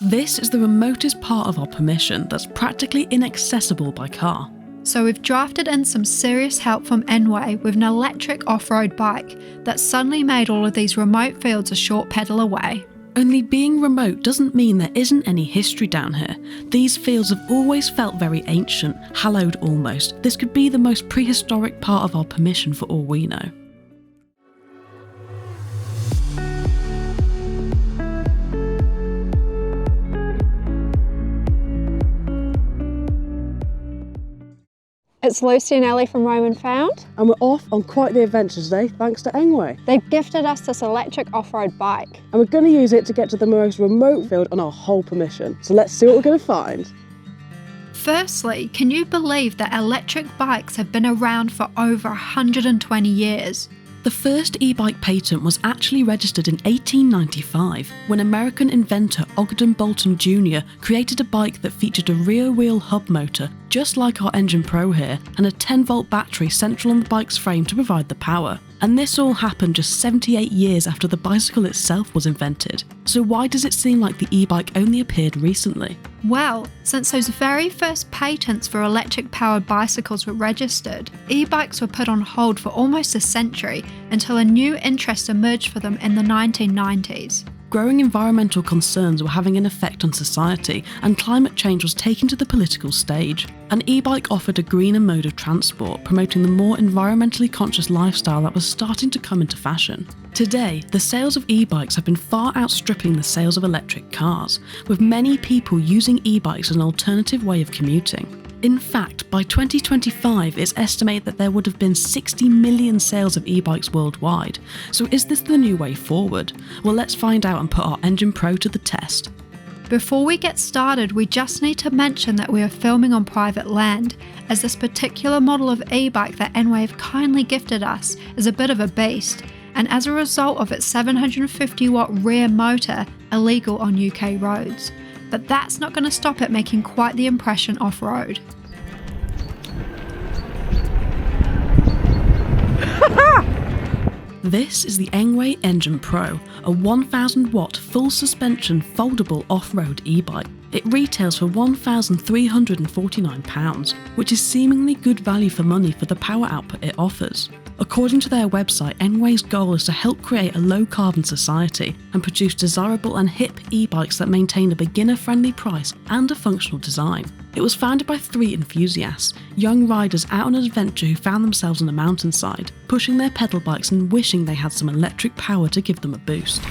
This is the remotest part of our permission that's practically inaccessible by car. So we've drafted in some serious help from Engwe with an electric off-road bike that suddenly made all of these remote fields a short pedal away. Only being remote doesn't mean there isn't any history down here. These fields have always felt very ancient, hallowed almost. This could be the most prehistoric part of our permission for all we know. It's Lucy and Ellie from Roman Found. And we're off on quite the adventure today, thanks to Engwe. They've gifted us this electric off-road bike. And we're going to use it to get to the most remote field on our whole permission. So let's see what we're going to find. Firstly, can you believe that electric bikes have been around for over 120 years? The first e-bike patent was actually registered in 1895 when American inventor Ogden Bolton Jr. created a bike that featured a rear-wheel hub motor, just like our Engine Pro here, and a 10-volt battery central on the bike's frame to provide the power. And this all happened just 78 years after the bicycle itself was invented. So why does it seem like the e-bike only appeared recently? Well, since those very first patents for electric-powered bicycles were registered, e-bikes were put on hold for almost a century until a new interest emerged for them in the 1990s. Growing environmental concerns were having an effect on society, and climate change was taken to the political stage. An e-bike offered a greener mode of transport, promoting the more environmentally conscious lifestyle that was starting to come into fashion. Today, the sales of e-bikes have been far outstripping the sales of electric cars, with many people using e-bikes as an alternative way of commuting. In fact, by 2025, it's estimated that there would have been 60 million sales of e-bikes worldwide. So is this the new way forward? Well, let's find out and put our Engine Pro to the test. Before we get started, we just need to mention that we are filming on private land, as this particular model of e-bike that Engwe have kindly gifted us is a bit of a beast, and as a result of its 750 watt rear motor, illegal on UK roads. But that's not going to stop it making quite the impression off-road. This is the Engwe Engine Pro, a 1000 watt full suspension foldable off-road e-bike. It retails for £1,349, which is seemingly good value for money for the power output it offers. According to their website, Engwe's goal is to help create a low-carbon society and produce desirable and hip e-bikes that maintain a beginner-friendly price and a functional design. It was founded by 3 enthusiasts, young riders out on an adventure who found themselves on a mountainside, pushing their pedal bikes and wishing they had some electric power to give them a boost.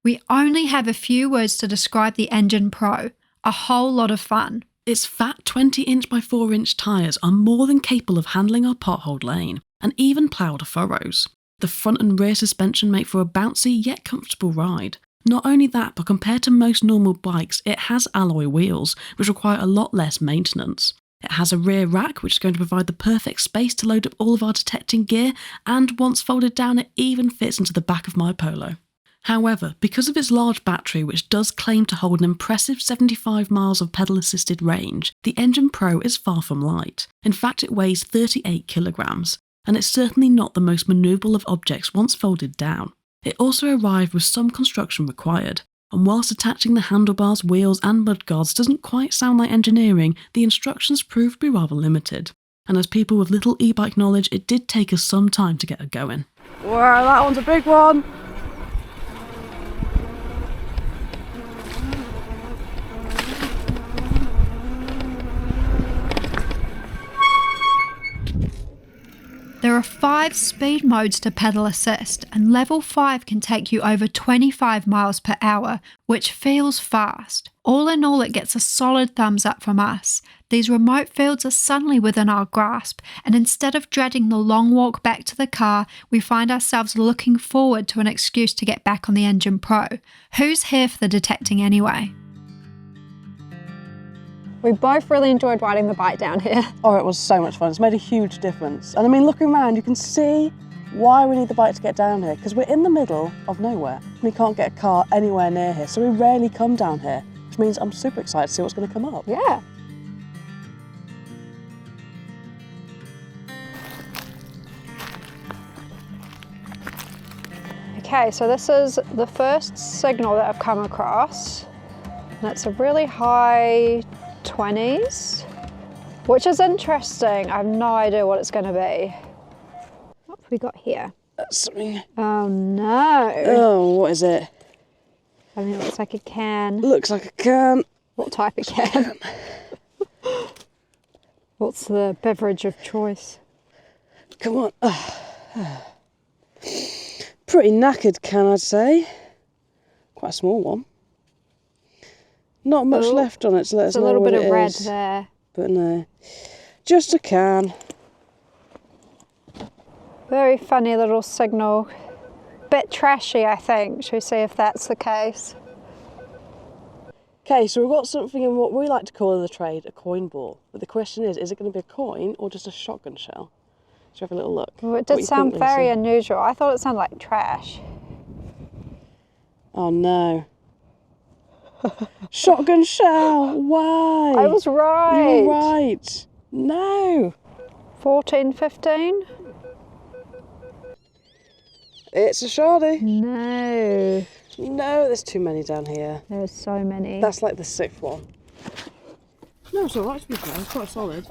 We only have a few words to describe the Engine Pro. A whole lot of fun. Its fat 20-inch by 4-inch tyres are more than capable of handling our potholed lane, and even plough the furrows. The front and rear suspension make for a bouncy yet comfortable ride. Not only that, but compared to most normal bikes, it has alloy wheels, which require a lot less maintenance. It has a rear rack, which is going to provide the perfect space to load up all of our detecting gear, and once folded down, it even fits into the back of my Polo. However, because of its large battery, which does claim to hold an impressive 75 miles of pedal-assisted range, the Engine Pro is far from light. In fact, it weighs 38 kilograms, and it's certainly not the most manoeuvrable of objects once folded down. It also arrived with some construction required, and whilst attaching the handlebars, wheels and mudguards doesn't quite sound like engineering, the instructions proved to be rather limited. And as people with little e-bike knowledge, it did take us some time to get her going. Wow, that one's a big one! There are 5 speed modes to pedal assist, and level 5 can take you over 25 miles per hour, which feels fast. All in all, it gets a solid thumbs up from us. These remote fields are suddenly within our grasp, and instead of dreading the long walk back to the car, we find ourselves looking forward to an excuse to get back on the Engine Pro. Who's here for the detecting anyway? We both really enjoyed riding the bike down here. Oh, it was so much fun. It's made a huge difference. And I mean, looking around, you can see why we need the bike to get down here, because we're in the middle of nowhere. We can't get a car anywhere near here, so we rarely come down here, which means I'm super excited to see what's going to come up. Yeah. Okay, so this is the first signal that I've come across. And it's a really high 20s, which is interesting. I have no idea what it's going to be. What have we got here? That's something. Oh no. Oh, what is it? I mean, it looks like a can. Looks like a can. What type of can? What's the beverage of choice? Come on. Pretty knackered can, I'd say. Quite a small one. Not much left on it to let us know what it is. There's a little bit of red there. But no, just a can. Very funny little signal. Bit trashy, I think. Shall we see if that's the case? Okay, so we've got something in what we like to call in the trade a coin ball. But the question is it going to be a coin or just a shotgun shell? Should we have a little look? Well, it did sound very unusual. I thought it sounded like trash. Oh no. Shotgun shell, why? I was right. You were right. No. 14, 15? It's a shardy. No. No, there's too many down here. There's so many. That's like the 6th one. No, it's alright to be fair. It's quite solid.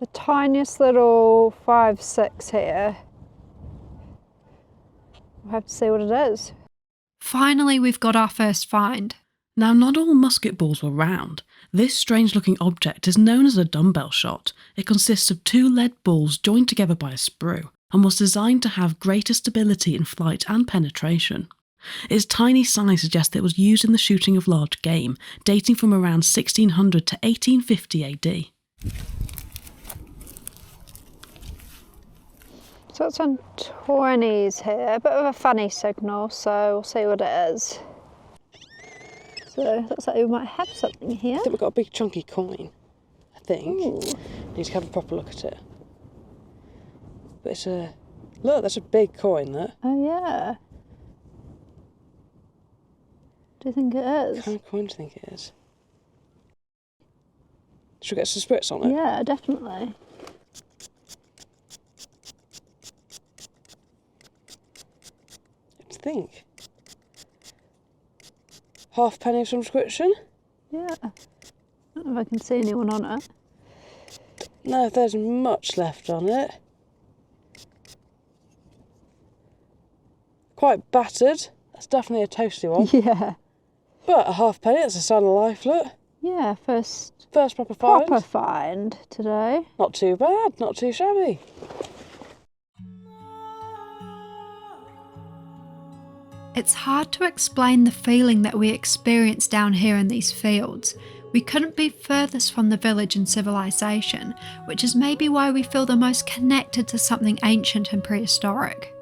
The tiniest little 5, 6 here. We'll have to see what it is. Finally, we've got our first find. Now, not all musket balls were round. This strange-looking object is known as a dumbbell shot. It consists of 2 lead balls joined together by a sprue, and was designed to have greater stability in flight and penetration. Its tiny size suggests it was used in the shooting of large game, dating from around 1600 to 1850 AD. So it's on 20s here, a bit of a funny signal, so we'll see what it is. So looks like we might have something here. I think we've got a big chunky coin, I think. Ooh. Need to have a proper look at it. But it's a... Look, that's a big coin, that. Oh yeah. Do you think it is? What kind of coin do you think it is? Should we get some spritz on it? Yeah, definitely. Let's think. Halfpenny of some description? Yeah. I don't know if I can see anyone on it. No, if there's much left on it. Quite battered. That's definitely a toasty one. Yeah. But a halfpenny, that's a sign of life, look. Yeah, first Proper find. proper find today. Not too bad, not too shabby. It's hard to explain the feeling that we experience down here in these fields. We couldn't be furthest from the village and civilization, which is maybe why we feel the most connected to something ancient and prehistoric.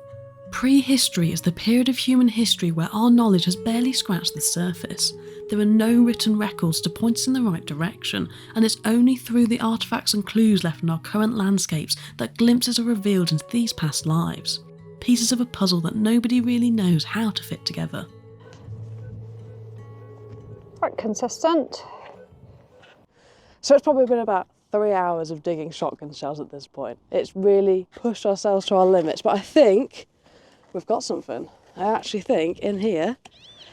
Prehistory is the period of human history where our knowledge has barely scratched the surface. There are no written records to point us in the right direction, and it's only through the artefacts and clues left in our current landscapes that glimpses are revealed into these past lives. Pieces of a puzzle that nobody really knows how to fit together. Quite consistent. So it's probably been about 3 hours of digging shotgun shells at this point. It's really pushed ourselves to our limits, but I think we've got something. I actually think in here,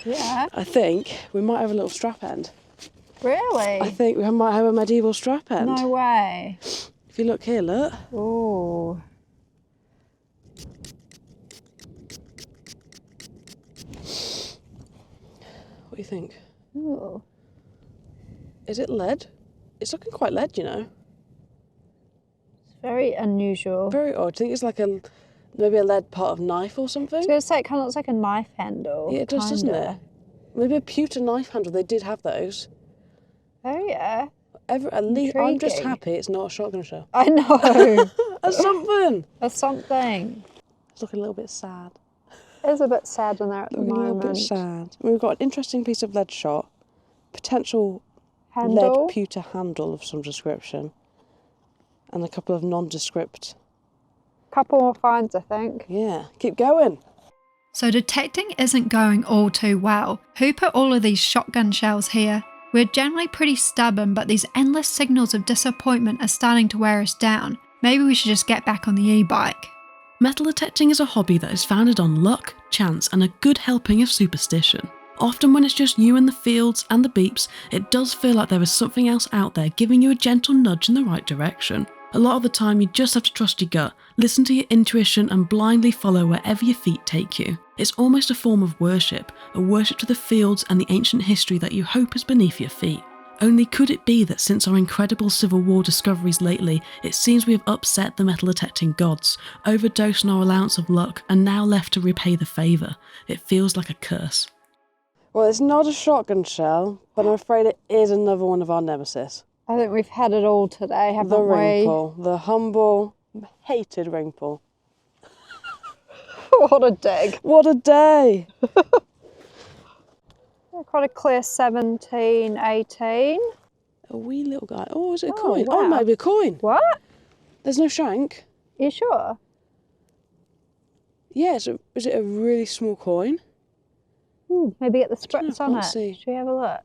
Yeah. I think we might have a little strap end. Really? I think we might have a medieval strap end. No way. If you look here, look. Ooh. What do you think? Ooh. Is it lead? It's looking quite lead, you know. It's very unusual. Very odd. Do you think it's like maybe a lead part of knife or I something? was going to say, it kind of looks like a knife handle. Yeah, it does, doesn't it? Maybe a pewter knife handle. They did have those. Oh, yeah. At least I'm just Intriguing. happy it's not a shotgun shell. I know. That's something. There's something. It's looking a little bit sad. It is a bit sad in there at the Looking a little moment. bit sad. We've got an interesting piece of lead shot, potential Handle. lead pewter handle of some description, and a couple of nondescript. Couple more finds, I think. Yeah, keep going. So detecting isn't going all too well. Who put all of these shotgun shells here? We're generally pretty stubborn, but these endless signals of disappointment are starting to wear us down. Maybe we should just get back on the e-bike. Metal detecting is a hobby that is founded on luck, chance, and a good helping of superstition. Often when it's just you in the fields and the beeps, it does feel like there is something else out there giving you a gentle nudge in the right direction. A lot of the time you just have to trust your gut, listen to your intuition and blindly follow wherever your feet take you. It's almost a form of worship, a worship to the fields and the ancient history that you hope is beneath your feet. Only could it be that since our incredible Civil War discoveries lately, it seems we have upset the metal detecting gods, overdosed on our allowance of luck, and now left to repay the favour. It feels like a curse. Well, it's not a shotgun shell, but I'm afraid it is another one of our nemesis. I think we've had it all today, haven't The we? ringpool, the humble, hated ringpool. What a dig. What a day! Quite a clear 17, 18. A wee little guy. Oh, is it a Oh, coin? wow. Oh, it might be a coin. What? There's no shank. You sure? Yeah, is it a really small coin? Maybe get the spritz on can't it. see. Should we have a look?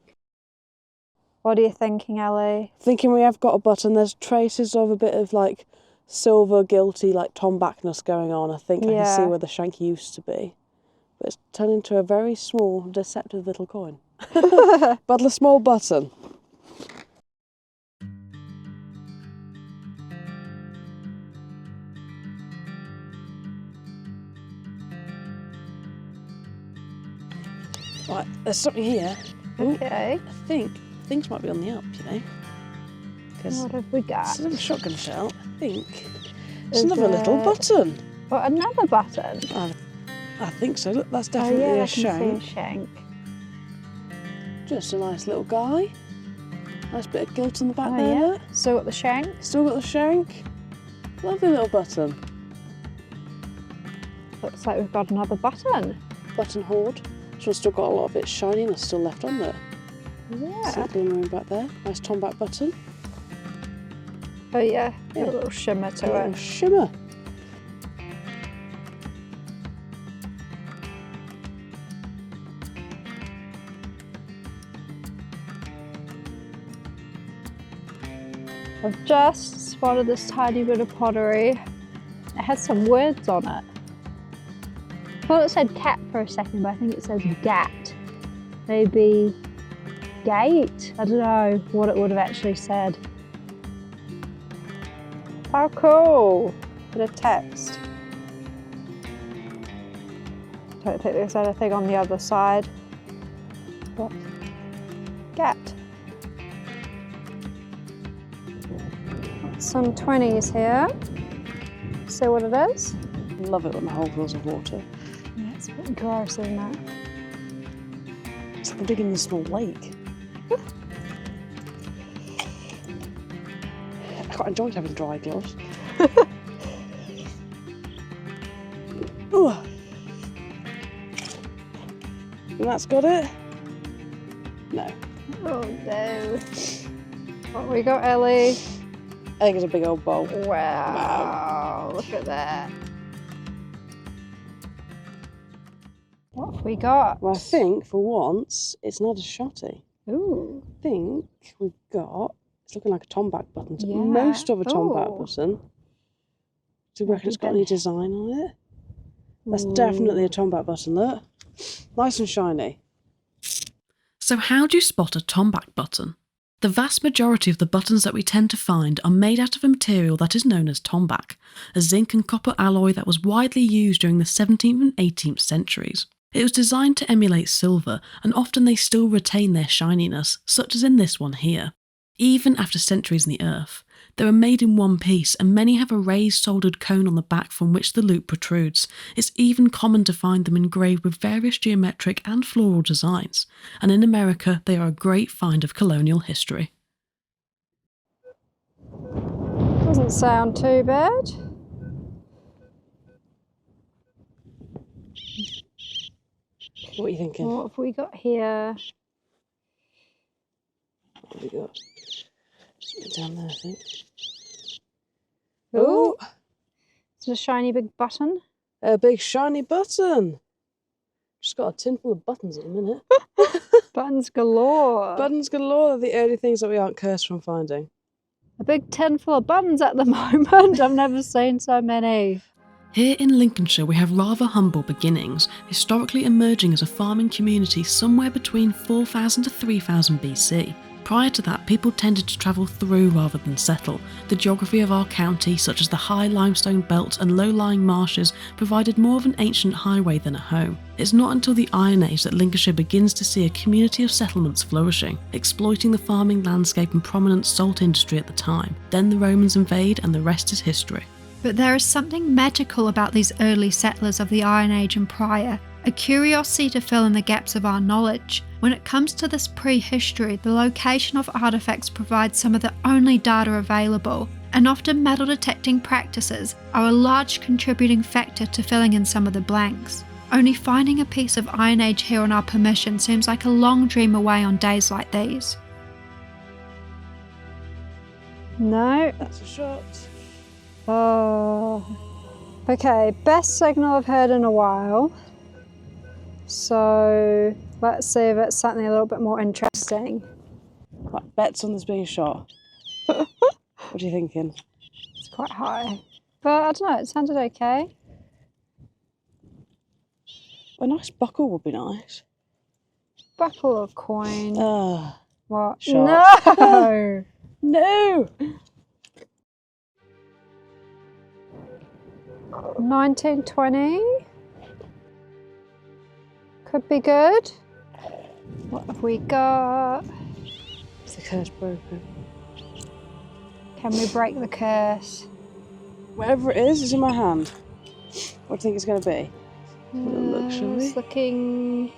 What are you thinking, Ellie? Thinking we have got a button. There's traces of a bit of like silver guilty like tombackness going on. I think I can see where the shank used to be. But it's turned into a very small, deceptive little coin. But a small button. Right, there's something here. Okay. I think things might be on the up, you know. Because What have we got? it's a shotgun shell. I think it's Is another little it- button. Oh, another button. I think so. Look, that's Oh definitely yeah, I a can see shank. a shank. Just a nice little guy. Nice bit of gilt on the back Oh there. yeah. Look. Still got the shank. Still got the shank. Lovely little button. Looks like we've got another button. Button hoard. This one's still got a lot of its shininess still left on there. Yeah. See it glimmering back there. Nice tomback button. Oh yeah, Yeah. a little shimmer A to little it. shimmer. I've just spotted this tiny bit of pottery. It has some words on it. I thought it said cat for a second, but I think it says gat. Maybe gate? I don't know what it would have actually said. How cool! Bit of text. Don't think there's anything on the other side. But gat. Some 20s here. See what it is? Love it when the whole fills with water. Yeah, it's a bit gross, isn't it? It's like I'm digging in a small lake. I quite enjoyed having dry gloves. Ooh. And that's got it? No. Oh no. What we got, Ellie? I think it's a big old bowl. Wow. Look at that. What have we got? Well, I think for once it's not a shotty. Ooh. I think we've got, it's looking like a tomback button. Yeah. Most of a tomback Ooh. button. Do you reckon it's got Maybe any then. design on it? That's definitely a tomback button, look. Nice and shiny. So how do you spot a tomback button? The vast majority of the buttons that we tend to find are made out of a material that is known as tombac, a zinc and copper alloy that was widely used during the 17th and 18th centuries. It was designed to emulate silver, and often they still retain their shininess, such as in this one here. Even after centuries in the earth, they are made in one piece, and many have a raised soldered cone on the back from which the loop protrudes. It's even common to find them engraved with various geometric and floral designs, and in America they are a great find of colonial history. Doesn't sound too bad. What are you thinking? What have we got here? What have we got? Something down there, I think. Ooh. It's a shiny big button. A big shiny button. Just got a tin full of buttons at the minute. Buttons galore. Buttons galore are the only things that we aren't cursed from finding. A big tin full of buttons at the moment. I've never seen so many. Here in Lincolnshire we have rather humble beginnings, historically emerging as a farming community somewhere between 4000 to 3000 BC. Prior to that, people tended to travel through rather than settle. The geography of our county, such as the high limestone belt and low-lying marshes, provided more of an ancient highway than a home. It's not until the Iron Age that Lincolnshire begins to see a community of settlements flourishing, exploiting the farming landscape and prominent salt industry at the time. Then the Romans invade and the rest is history. But there is something magical about these early settlers of the Iron Age and prior, a curiosity to fill in the gaps of our knowledge. When it comes to this prehistory, the location of artefacts provides some of the only data available, and often metal detecting practices are a large contributing factor to filling in some of the blanks. Only finding a piece of Iron Age here on our permission seems like a long dream away on days like these. No. That's a shot. Oh. Okay, best signal I've heard in a while. So let's see if it's something a little bit more interesting. Right, bets on this being a shot. What are you thinking? It's quite high. But I don't know, it sounded okay. A nice buckle would be nice. Buckle or coin. What? Shot. No! No! 1920. Could be good. What have we got? Is the curse broken? Can we break the curse? Whatever it is in my hand. What do you think it's going to be? Look, shall we? It's looking...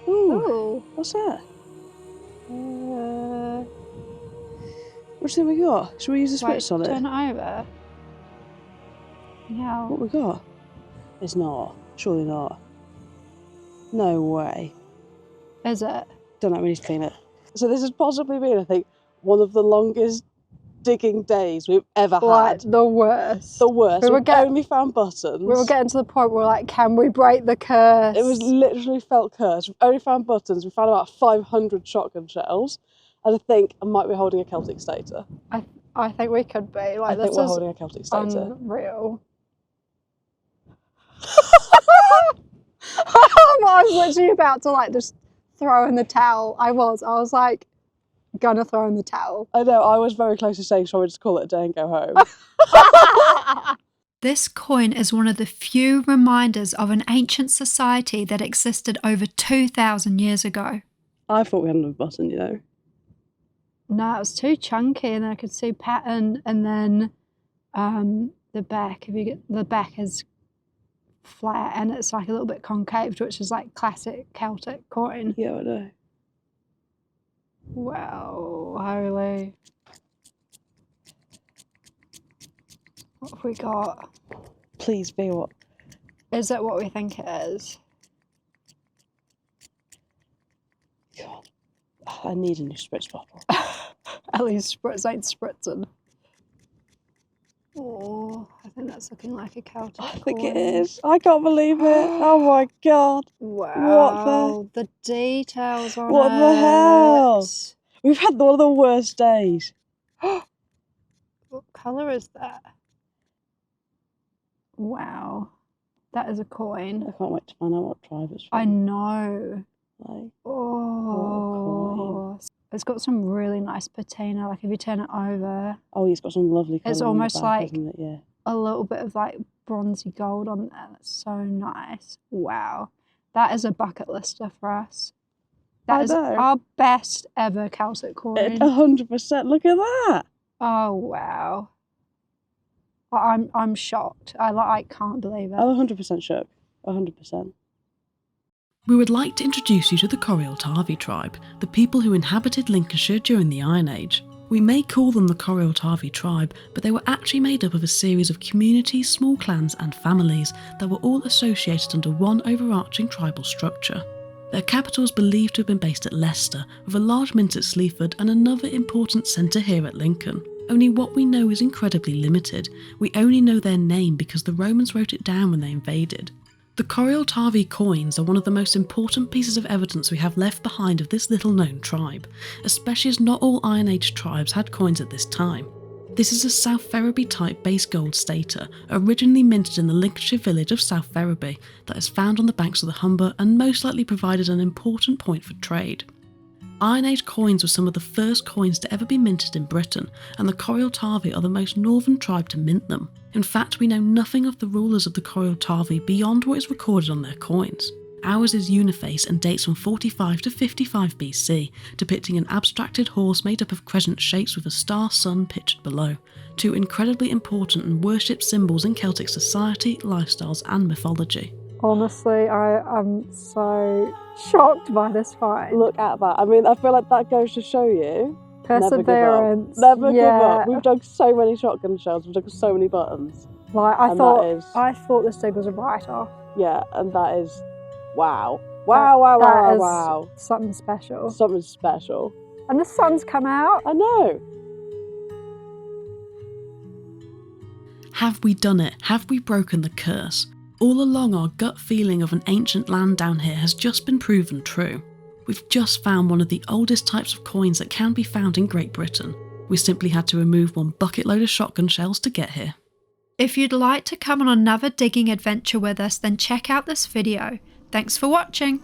Ooh, Ooh. what's that? What do you think we got? Should we use the Wait, spritz on it? turn it over. Yeah. What we got? It's not. Surely not. No way. Is it? Don't know, we need to clean it. So this has possibly been, I think, one of the longest digging days we've ever Like, had. the worst. The worst. We were We've only found buttons. We were getting to the point where we're like, can we break the curse? It was literally felt cursed. We've only found buttons. We found about 500 shotgun shells. And I think I might be holding a Celtic stater. I think we could be. Like, I think this we're is holding a Celtic stater. unreal. I was literally about to like just throw in the towel. I was like gonna throw in the towel. I know, I was very close to saying, shall we just call it a day and go home? This coin is one of the few reminders of an ancient society that existed over 2,000 years ago. I thought we had another button, you know. No, it was too chunky, and then I could see pattern, and then the back. If you get the back is flat and it's like a little bit concaved, which is like classic Celtic coin. Yeah, I know. Wow, holy. What have we got? Please be what? Is it what we think it is? God, I need a new spritz bottle. At least spritz ain't spritzing. Oh, I think that's looking like a Celtic I think coin. it is. I can't believe it. Oh my God. Wow, the details on it. What the hell? We've had one of the worst days. What colour is that? Wow, that is a coin. I can't wait to find out what tribe it's from. I know. Like, Oh, it's got some really nice patina. Like if you turn it over, oh, he's got some lovely colour. it's on the almost back, like isn't it? Yeah. a little bit of like bronzy gold on there. That's so nice. Wow, that is a bucket lister for us. That I is know. our best ever Celtic coin. 100%. Look at that. Oh wow. I'm shocked. I can't believe it. I'm 100% shook. 100%. We would like to introduce you to the Corioltavi tribe, the people who inhabited Lincolnshire during the Iron Age. We may call them the Corioltavi tribe, but they were actually made up of a series of communities, small clans and families that were all associated under one overarching tribal structure. Their capital is believed to have been based at Leicester, with a large mint at Sleaford and another important centre here at Lincoln. Only what we know is incredibly limited. We only know their name because the Romans wrote it down when they invaded. The Corioltavi coins are one of the most important pieces of evidence we have left behind of this little known tribe, especially as not all Iron Age tribes had coins at this time. This is a South Ferriby type base gold stater, originally minted in the Lincolnshire village of South Ferriby, that is found on the banks of the Humber and most likely provided an important point for trade. Iron Age coins were some of the first coins to ever be minted in Britain, and the Corrioltavi are the most northern tribe to mint them. In fact, we know nothing of the rulers of the Corrioltavi beyond what is recorded on their coins. Ours is uniface and dates from 45 to 55 BC, depicting an abstracted horse made up of crescent shapes with a star sun pictured below, two incredibly important and worshipped symbols in Celtic society, lifestyles and mythology. Honestly, I am so shocked by this find. Look at that. I mean, I feel like that goes to show you. Perseverance. Never give up. We've dug so many shotgun shells, we've dug so many buttons. Like, I thought this dig was a write-off. Yeah, and that is, wow. Wow. Something special. Something special. And the sun's come out. I know. Have we done it? Have we broken the curse? All along, our gut feeling of an ancient land down here has just been proven true. We've just found one of the oldest types of coins that can be found in Great Britain. We simply had to remove one bucket load of shotgun shells to get here. If you'd like to come on another digging adventure with us, then check out this video. Thanks for watching.